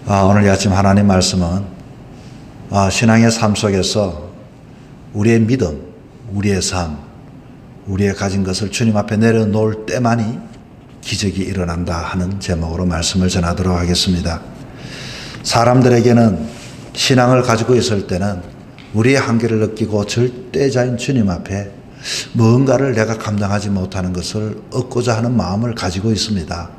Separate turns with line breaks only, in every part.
오늘 이 아침 하나님 말씀은 신앙의 삶 속에서 우리의 믿음, 우리의 삶, 우리의 가진 것을 주님 앞에 내려놓을 때만이 기적이 일어난다 하는 제목으로 말씀을 전하도록 하겠습니다. 사람들에게는 신앙을 가지고 있을 때는 우리의 한계를 느끼고 절대자인 주님 앞에 무언가를 내가 감당하지 못하는 것을 얻고자 하는 마음을 가지고 있습니다.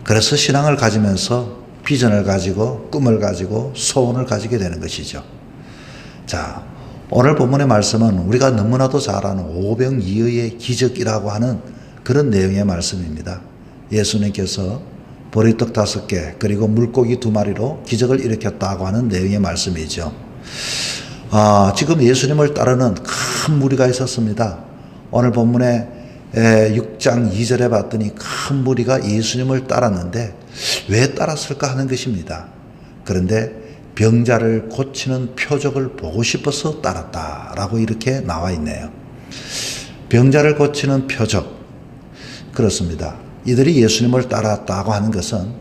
그래서 신앙을 가지면서 비전을 가지고 꿈을 가지고 소원을 가지게 되는 것이죠. 자, 오늘 본문의 말씀은 우리가 너무나도 잘 아는 오병이어의 기적이라고 하는 그런 내용의 말씀입니다. 예수님께서 보리떡 5개 그리고 물고기 2마리로 기적을 일으켰다고 하는 내용의 말씀이죠. 지금 예수님을 따르는 큰 무리가 있었습니다. 오늘 본문에 6장 2절에 봤더니 큰 무리가 예수님을 따랐는데 왜 따랐을까 하는 것입니다. 그런데 병자를 고치는 표적을 보고 싶어서 따랐다라고 이렇게 나와 있네요. 병자를 고치는 표적. 그렇습니다. 이들이 예수님을 따랐다고 하는 것은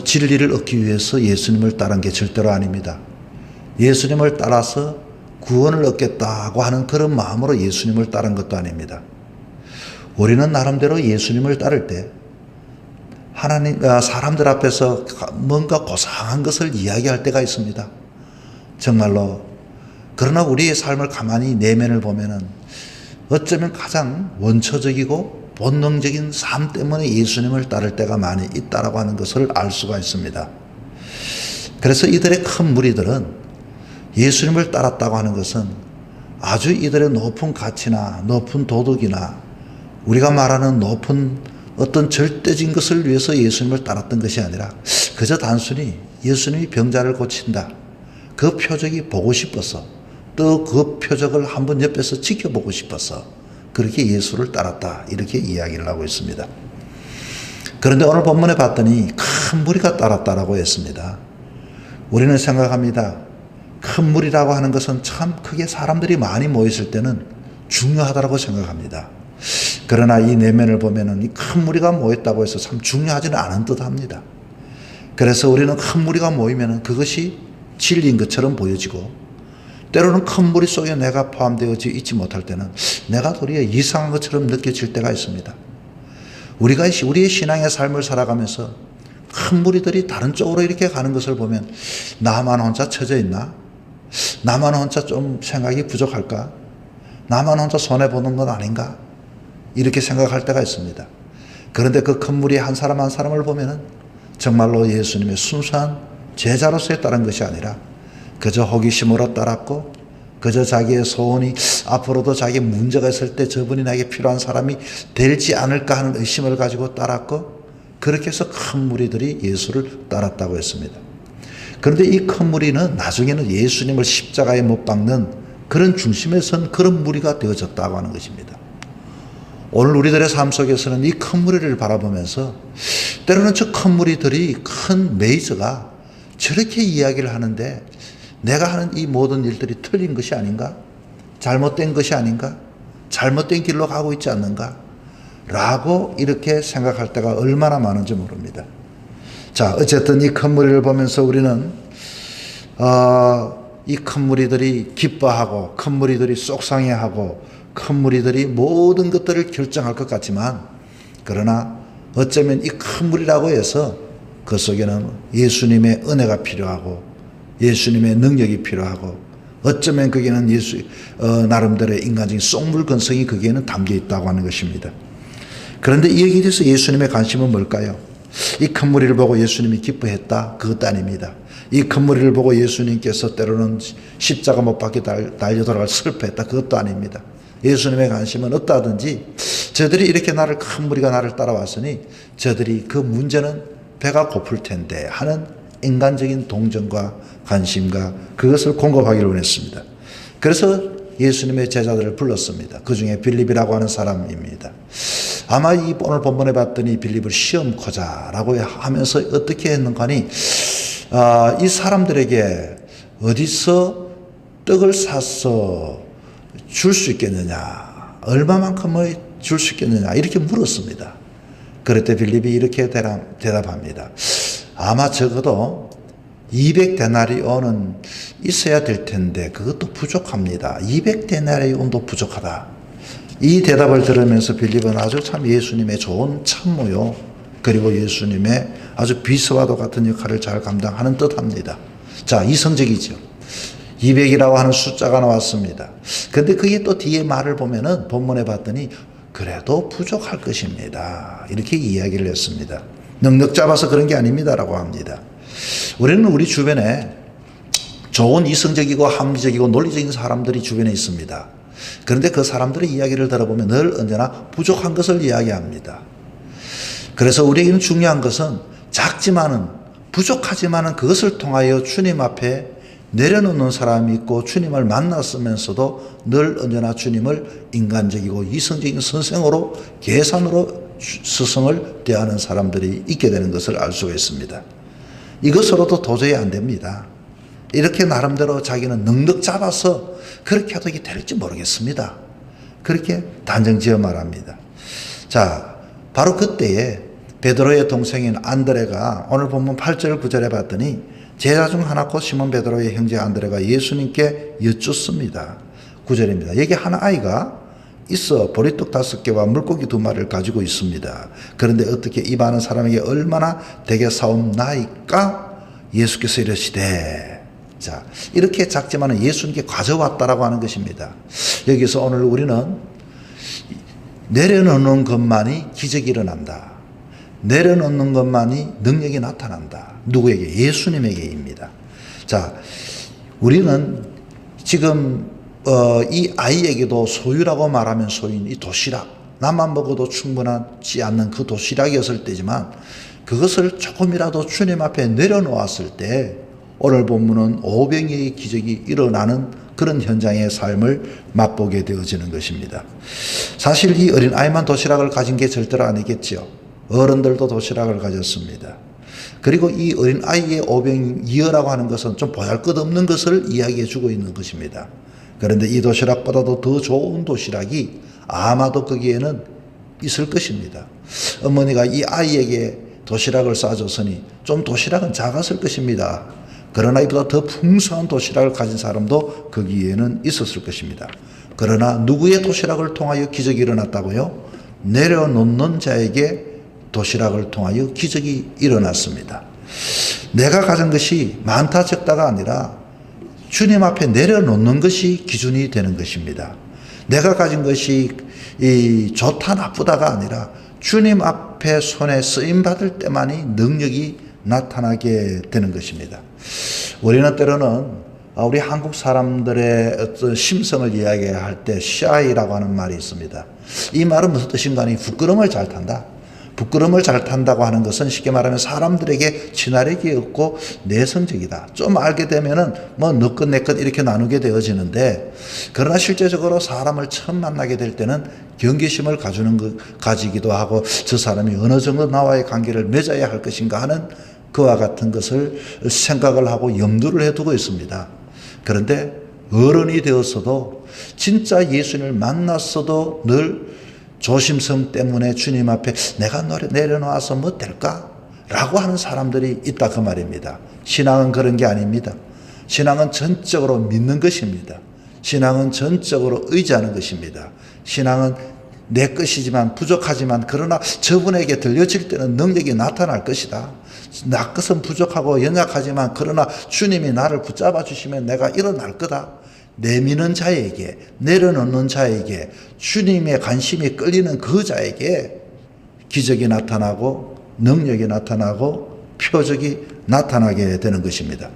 진리를 얻기 위해서 예수님을 따른 게 절대로 아닙니다. 예수님을 따라서 구원을 얻겠다고 하는 그런 마음으로 예수님을 따른 것도 아닙니다. 우리는 나름대로 예수님을 따를 때 사람들 앞에서 뭔가 고상한 것을 이야기할 때가 있습니다. 정말로. 그러나 우리의 삶을 가만히 내면을 보면은 어쩌면 가장 원초적이고 본능적인 삶 때문에 예수님을 따를 때가 많이 있다라고 하는 것을 알 수가 있습니다. 그래서 이들의 큰 무리들은 예수님을 따랐다고 하는 것은 아주 이들의 높은 가치나 높은 도덕이나 우리가 말하는 높은 어떤 절대적인 것을 위해서 예수님을 따랐던 것이 아니라 그저 단순히 예수님이 병자를 고친다. 그 표적이 보고 싶어서 또 그 표적을 한번 옆에서 지켜보고 싶어서 그렇게 예수를 따랐다. 이렇게 이야기를 하고 있습니다. 그런데 오늘 본문에 봤더니 큰 무리가 따랐다라고 했습니다. 우리는 생각합니다. 큰 무리라고 하는 것은 참 크게 사람들이 많이 모였을 때는 중요하다고 생각합니다. 그러나 이 내면을 보면은 이 큰 무리가 모였다고 해서 참 중요하지는 않은 듯 합니다. 그래서 우리는 큰 무리가 모이면은 그것이 진리인 것처럼 보여지고 때로는 큰 무리 속에 내가 포함되어 있지 못할 때는 내가 도리어 이상한 것처럼 느껴질 때가 있습니다. 우리가 우리의 신앙의 삶을 살아가면서 큰 무리들이 다른 쪽으로 이렇게 가는 것을 보면 나만 혼자 처져 있나? 나만 혼자 좀 생각이 부족할까? 나만 혼자 손해보는 건 아닌가? 이렇게 생각할 때가 있습니다. 그런데 그 큰 무리 한 사람 한 사람을 보면은 정말로 예수님의 순수한 제자로서에 따른 것이 아니라 그저 호기심으로 따랐고 그저 자기의 소원이 앞으로도 자기 문제가 있을 때 저분이 나에게 필요한 사람이 되지 않을까 하는 의심을 가지고 따랐고 그렇게 해서 큰 무리들이 예수를 따랐다고 했습니다. 그런데 이 큰 무리는 나중에는 예수님을 십자가에 못 박는 그런 중심에 선 그런 무리가 되어졌다고 하는 것입니다. 오늘 우리들의 삶 속에서는 이 큰 무리를 바라보면서 때로는 저 큰 무리들이 큰 메이저가 저렇게 이야기를 하는데 내가 하는 이 모든 일들이 틀린 것이 아닌가? 잘못된 것이 아닌가? 잘못된 길로 가고 있지 않는가? 라고 이렇게 생각할 때가 얼마나 많은지 모릅니다. 자, 어쨌든 이 큰 무리를 보면서 우리는 이 큰 무리들이 기뻐하고 큰 무리들이 속상해하고 큰 무리들이 모든 것들을 결정할 것 같지만 그러나 어쩌면 이 큰 무리라고 해서 그 속에는 예수님의 은혜가 필요하고 예수님의 능력이 필요하고 어쩌면 거기에는 나름대로의 인간적인 속물건성이 거기에는 담겨 있다고 하는 것입니다. 그런데 여기에 대해서 예수님의 관심은 뭘까요? 이 큰 무리를 보고 예수님이 기뻐했다? 그것도 아닙니다. 이 큰 무리를 보고 예수님께서 때로는 십자가 못 박혀 달려 돌아갈 슬퍼했다? 그것도 아닙니다. 예수님의 관심은 어떠하든지 저들이 이렇게 큰 무리가 나를 따라왔으니 저들이 그 문제는 배가 고플 텐데 하는 인간적인 동정과 관심과 그것을 공급하기를 원했습니다. 그래서 예수님의 제자들을 불렀습니다. 그 중에 빌립이라고 하는 사람입니다. 아마 이 오늘 본문에 봤더니 빌립을 시험코자라고 하면서 어떻게 했는가니 이 사람들에게 어디서 떡을 사서 줄 수 있겠느냐, 얼마만큼을 줄 수 있겠느냐 이렇게 물었습니다. 그럴 때 빌립이 이렇게 대답합니다. 아마 적어도 200데나리온은 있어야 될 텐데 그것도 부족합니다. 200데나리온도 부족하다. 이 대답을 들으면서 빌립은 아주 참 예수님의 좋은 참모요, 그리고 예수님의 아주 비서와도 같은 역할을 잘 감당하는 듯합니다. 자, 이성적이죠. 200이라고 하는 숫자가 나왔습니다. 근데 그게 또 뒤에 말을 보면은 본문에 봤더니 그래도 부족할 것입니다. 이렇게 이야기를 했습니다. 넉넉 잡아서 그런 게 아닙니다라고 합니다. 우리는 우리 주변에 좋은 이성적이고 합리적이고 논리적인 사람들이 주변에 있습니다. 그런데 그 사람들의 이야기를 들어보면 늘 언제나 부족한 것을 이야기합니다. 그래서 우리에게는 중요한 것은 작지만은 부족하지만은 그것을 통하여 주님 앞에 내려놓는 사람이 있고 주님을 만났으면서도 늘 언제나 주님을 인간적이고 이성적인 선생으로 계산으로 스승을 대하는 사람들이 있게 되는 것을 알 수가 있습니다. 이것으로도 도저히 안 됩니다. 이렇게 나름대로 자기는 넉넉 잡아서 그렇게 해도 이게 될지 모르겠습니다. 그렇게 단정지어 말합니다. 자, 바로 그때에 베드로의 동생인 안드레가 오늘 본문 8절 9절에 봤더니 제자 중 하나 곧 시몬 베드로의 형제 안드레가 예수님께 여쭙습니다. 9절입니다. 여기 한 아이가 있어 보리떡 5개와 물고기 2마리를 가지고 있습니다. 그런데 어떻게 이 많은 사람에게 얼마나 되게 사옵나이까? 예수께서 이러시되. 자, 이렇게 작지만 예수님께 가져왔다라고 하는 것입니다. 여기서 오늘 우리는 내려놓는 것만이 기적이 일어난다. 내려놓는 것만이 능력이 나타난다. 누구에게? 예수님에게입니다. 자, 우리는 지금 이 아이에게도 소유라고 말하면 소유인 이 도시락, 나만 먹어도 충분하지 않는 그 도시락이었을 때지만 그것을 조금이라도 주님 앞에 내려놓았을 때 오늘 본문은 500여의 기적이 일어나는 그런 현장의 삶을 맛보게 되어지는 것입니다. 사실 이 어린아이만 도시락을 가진 게 절대로 아니겠죠. 어른들도 도시락을 가졌습니다. 그리고 이 어린아이의 500여라고 하는 것은 좀 보잘것없는 것을 이야기해 주고 있는 것입니다. 그런데 이 도시락보다도 더 좋은 도시락이 아마도 거기에는 있을 것입니다. 어머니가 이 아이에게 도시락을 싸줬으니 좀 도시락은 작았을 것입니다. 그러나 이보다 더 풍성한 도시락을 가진 사람도 거기에는 있었을 것입니다. 그러나 누구의 도시락을 통하여 기적이 일어났다고요? 내려놓는 자에게 도시락을 통하여 기적이 일어났습니다. 내가 가진 것이 많다 적다가 아니라 주님 앞에 내려놓는 것이 기준이 되는 것입니다. 내가 가진 것이 좋다 나쁘다가 아니라 주님 앞에 손에 쓰임받을 때만이 능력이 나타나게 되는 것입니다. 우리는 때로는 우리 한국 사람들의 어떤 심성을 이야기할 때 shy라고 하는 말이 있습니다. 이 말은 무슨 뜻인가 하니 부끄러움을 잘 탄다. 부끄러움을 잘 탄다고 하는 것은 쉽게 말하면 사람들에게 친화력이 없고 내성적이다. 좀 알게 되면은 뭐 너것 내것 이렇게 나누게 되어지는데, 그러나 실제적으로 사람을 처음 만나게 될 때는 경계심을 가지기도 하고 저 사람이 어느 정도 나와의 관계를 맺어야 할 것인가 하는 그와 같은 것을 생각을 하고 염두를 해두고 있습니다. 그런데 어른이 되었어도 진짜 예수님을 만났어도 늘 조심성 때문에 주님 앞에 내가 내려놓아서 뭐 될까? 라고 하는 사람들이 있다 그 말입니다. 신앙은 그런 게 아닙니다. 신앙은 전적으로 믿는 것입니다. 신앙은 전적으로 의지하는 것입니다. 신앙은 내 것이지만 부족하지만 그러나 저분에게 들려질 때는 능력이 나타날 것이다. 나 것은 부족하고 연약하지만 그러나 주님이 나를 붙잡아 주시면 내가 일어날 거다. 내미는 자에게, 내려놓는 자에게, 주님의 관심이 끌리는 그 자에게 기적이 나타나고 능력이 나타나고 표적이 나타나게 되는 것입니다.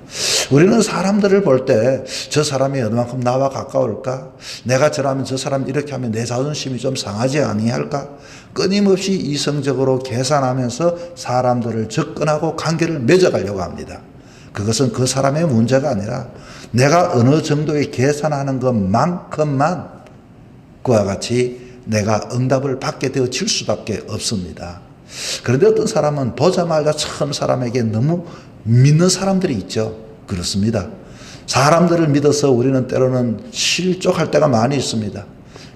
우리는 사람들을 볼 때 저 사람이 얼마큼 나와 가까울까? 내가 저라면 저 사람 이렇게 하면 내 자존심이 좀 상하지 아니할까? 끊임없이 이성적으로 계산하면서 사람들을 접근하고 관계를 맺어가려고 합니다. 그것은 그 사람의 문제가 아니라 내가 어느 정도의 계산하는 것만큼만 그와 같이 내가 응답을 받게 되어질 수밖에 없습니다. 그런데 어떤 사람은 보자마자 처음 사람에게 너무 믿는 사람들이 있죠. 그렇습니다. 사람들을 믿어서 우리는 때로는 실족할 때가 많이 있습니다.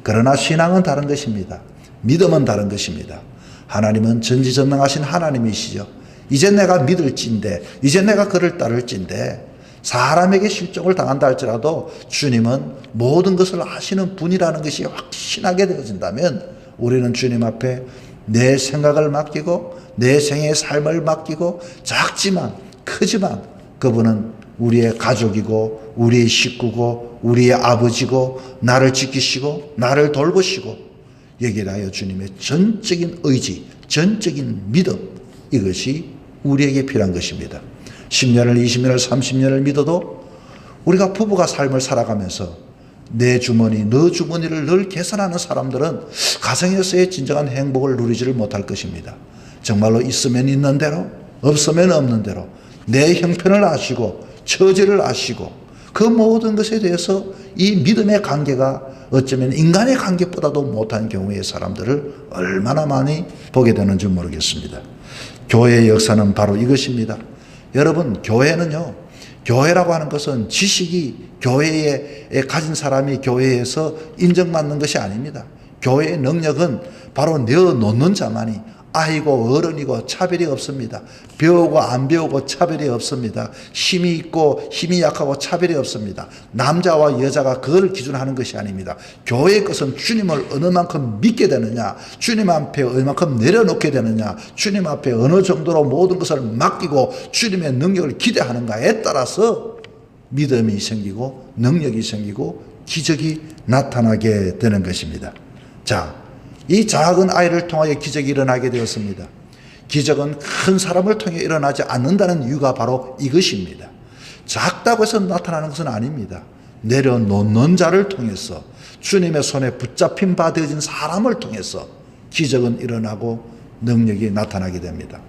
그러나 신앙은 다른 것입니다. 믿음은 다른 것입니다. 하나님은 전지전능하신 하나님이시죠. 이제 내가 믿을진데, 이제 내가 그를 따를진데, 사람에게 실족을 당한다 할지라도 주님은 모든 것을 아시는 분이라는 것이 확신하게 되어진다면 우리는 주님 앞에 내 생각을 맡기고 내 생애의 삶을 맡기고 작지만 크지만 그분은 우리의 가족이고 우리의 식구고 우리의 아버지고 나를 지키시고 나를 돌보시고 여기에 대하여 주님의 전적인 의지, 전적인 믿음, 이것이 우리에게 필요한 것입니다. 10년을 20년을 30년을 믿어도 우리가 부부가 삶을 살아가면서 내 주머니 너 주머니를 늘 계산하는 사람들은 가정에서의 진정한 행복을 누리지를 못할 것입니다. 정말로 있으면 있는 대로 없으면 없는 대로 내 형편을 아시고 처지를 아시고 그 모든 것에 대해서 이 믿음의 관계가 어쩌면 인간의 관계보다도 못한 경우의 사람들을 얼마나 많이 보게 되는지 모르겠습니다. 교회의 역사는 바로 이것입니다. 여러분, 교회는요, 교회라고 하는 것은 지식이 교회에 가진 사람이 교회에서 인정받는 것이 아닙니다. 교회의 능력은 바로 내어놓는 자만이 아이고 어른이고 차별이 없습니다. 배우고 안 배우고 차별이 없습니다. 힘이 있고 힘이 약하고 차별이 없습니다. 남자와 여자가 그걸 기준하는 것이 아닙니다. 교회의 것은 주님을 어느 만큼 믿게 되느냐, 주님 앞에 얼마큼 내려놓게 되느냐, 주님 앞에 어느 정도로 모든 것을 맡기고 주님의 능력을 기대하는가에 따라서 믿음이 생기고 능력이 생기고 기적이 나타나게 되는 것입니다. 자, 이 작은 아이를 통하여 기적이 일어나게 되었습니다. 기적은 큰 사람을 통해 일어나지 않는다는 이유가 바로 이것입니다. 작다고 해서 나타나는 것은 아닙니다. 내려놓는 자를 통해서 주님의 손에 붙잡힌 바 되어진 사람을 통해서 기적은 일어나고 능력이 나타나게 됩니다.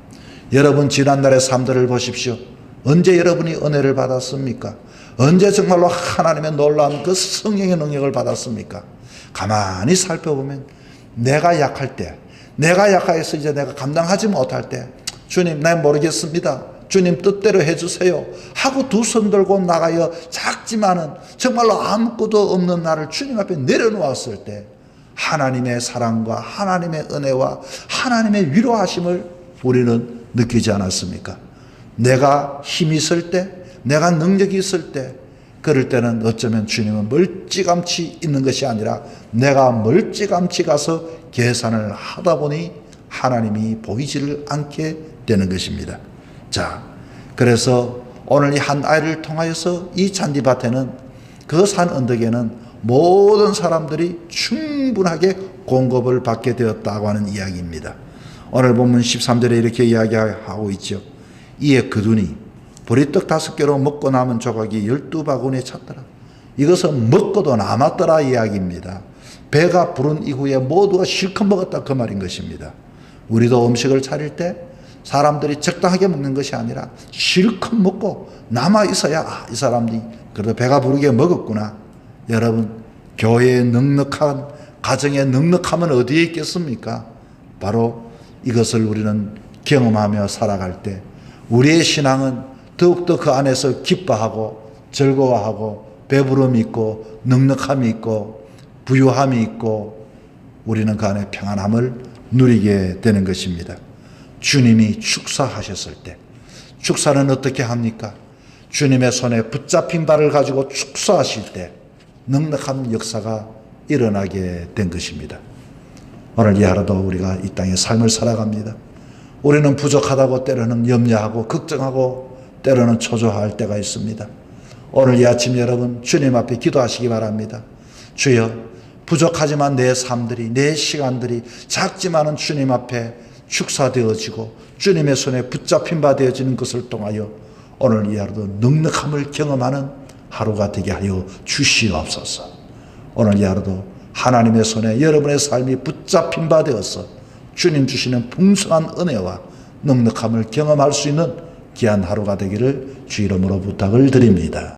여러분 지난날의 삶들을 보십시오. 언제 여러분이 은혜를 받았습니까? 언제 정말로 하나님의 놀라운 그 성령의 능력을 받았습니까? 가만히 살펴보면 내가 약할 때, 내가 약해서 이제 내가 감당하지 못할 때 주님 나 모르겠습니다. 주님 뜻대로 해주세요 하고 두 손 들고 나가여 작지만은 정말로 아무것도 없는 나를 주님 앞에 내려놓았을 때 하나님의 사랑과 하나님의 은혜와 하나님의 위로하심을 우리는 느끼지 않았습니까? 내가 힘이 있을 때, 내가 능력이 있을 때, 그럴 때는 어쩌면 주님은 멀찌감치 있는 것이 아니라 내가 멀찌감치 가서 계산을 하다 보니 하나님이 보이지를 않게 되는 것입니다. 자, 그래서 오늘 이 한 아이를 통하여서 이 잔디밭에는 그 산 언덕에는 모든 사람들이 충분하게 공급을 받게 되었다고 하는 이야기입니다. 오늘 본문 13절에 이렇게 이야기하고 있죠. 이에 그두니 보리떡 5개로 먹고 남은 조각이 12바구니에 찼더라. 이것은 먹고도 남았더라 이야기입니다. 배가 부른 이후에 모두가 실컷 먹었다 그 말인 것입니다. 우리도 음식을 차릴 때 사람들이 적당하게 먹는 것이 아니라 실컷 먹고 남아 있어야 이 사람들이 그래도 배가 부르게 먹었구나. 여러분, 교회의 넉넉한 가정의 넉넉함은 어디에 있겠습니까? 바로 이것을 우리는 경험하며 살아갈 때 우리의 신앙은 더욱더 그 안에서 기뻐하고 즐거워하고 배부름이 있고 넉넉함이 있고 부유함이 있고 우리는 그 안에 평안함을 누리게 되는 것입니다. 주님이 축사하셨을 때 축사는 어떻게 합니까? 주님의 손에 붙잡힌 바를 가지고 축사하실 때 넉넉한 역사가 일어나게 된 것입니다. 오늘 이 하루도 우리가 이 땅의 삶을 살아갑니다. 우리는 부족하다고 때로는 염려하고 걱정하고 때로는 초조할 때가 있습니다. 오늘 이 아침 여러분 주님 앞에 기도하시기 바랍니다. 주여, 부족하지만 내 삶들이 내 시간들이 작지만은 주님 앞에 축사되어지고 주님의 손에 붙잡힌 바 되어지는 것을 통하여 오늘 이 하루도 넉넉함을 경험하는 하루가 되게 하여 주시옵소서. 오늘 이 하루도 하나님의 손에 여러분의 삶이 붙잡힌 바 되어서 주님 주시는 풍성한 은혜와 넉넉함을 경험할 수 있는 귀한 하루가 되기를 주 이름으로 부탁을 드립니다.